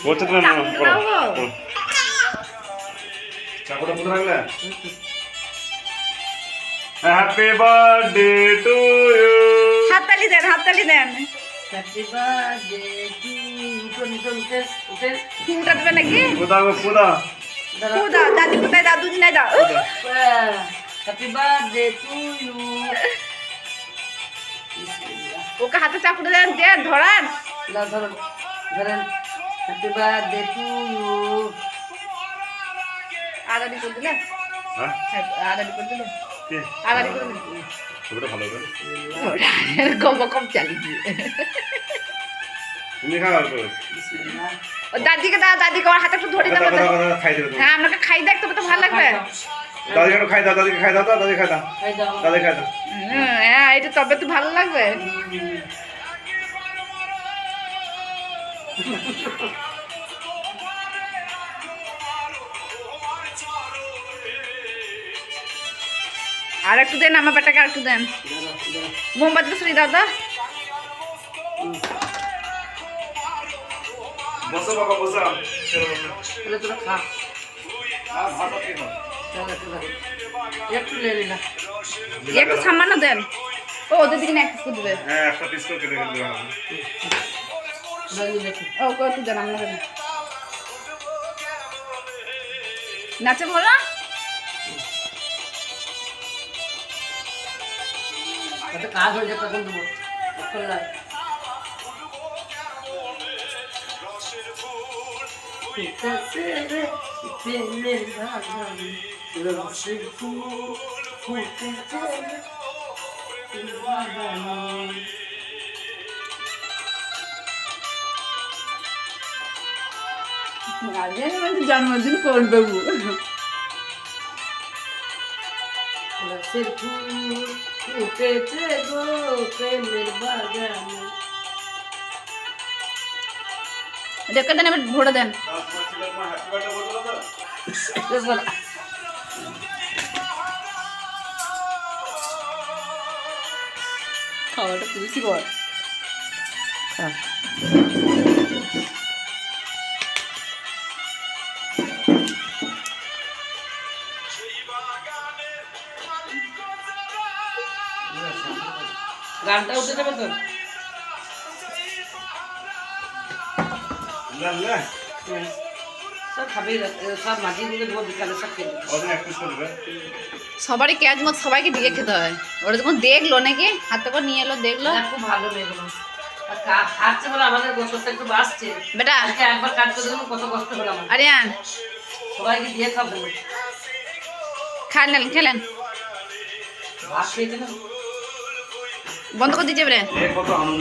বলছে তো না চাকুটা কোথায় রাখলে? Happy birthday to you. হাততালি দেন, হাততালি দেন। হ্যাপি বার্থডে টু উঠে ফুটা দেবে নাকি? কোথা কোথা ফুটা দাদি কোথায়? দাদু দিনাই দাও। Happy birthday to you. ওকে হাতে চাকুটা দেন, দেন ধরান। ধরেন ধরেন। Happy birthday to you. আড়াড়ি করে দিলে, হ্যাঁ আড়াড়ি করে দিলে, কি আড়াড়ি করে দিলে। ছবিটা ভালো করে কম কম চালিয়ে দিয়ে তুমি খাও তো দাদিকে দাও, দাদিকে আমার হাতে একটু ধরে দাও। খাই দেবে তুমি। হ্যাঁ আপনাকে খাই দেখতে তো ভালো লাগবে। দাদি কেন খাই দাও, দাদিকে খাই দাও তো, দাদি খাই দাও, খাই দাও। দাদি খাই দাও। হ্যাঁ এটা তবে তো ভালো লাগবে। আর একটু দেন আমার বেটাকে, আর একটু দেন। মোমবাতি তো দাও তো। বসো বাবা বসো। তাহলে তোরা খা। একটু লেলি না। একটু সামান্য দেন। ও ওদের দিকে না একটু করে দেবে। হ্যাঁ একটা পিস করে কেটে কেটে দেবেন। ও একটু দেন আপনাকে। নাচে বলো। তাতে কাজ হয়ে যায় তখন দেবো। জন্মদিন করবে। গাছের ফুল ফুটেছে গো প্রেমের বাগানে। দেখে দেন, এবার ভরে দেন। খাওয়াটা তুলছি বল। গানটা উঠে যাবে তো। সব খাবে, সব মাটির দিকে দেবো, বিকালে সব খেয়ে দেবো। ওদের এক পিস করে দেবে। সবারই ক্যাজ মত সবাইকে দিকে খেতে হয়। ওরা যখন দেখলো নাকি হাতে করে নিয়ে এলো, দেখলো না, খুব ভালো মেয়েগুলো। আর খাচ্ছে বলে আমাদের গোসলটা একটু বাঁচছে। বেটা। আজকে একবার কাজ করে দিলাম, কত কষ্ট হলো আমার। আরিয়ান সবাইকে দিয়ে খাবো। খেলেন খেলেন, ভাত খেয়েছে না। বন্ধ করে দিচ্ছে। এ কত আনন্দ।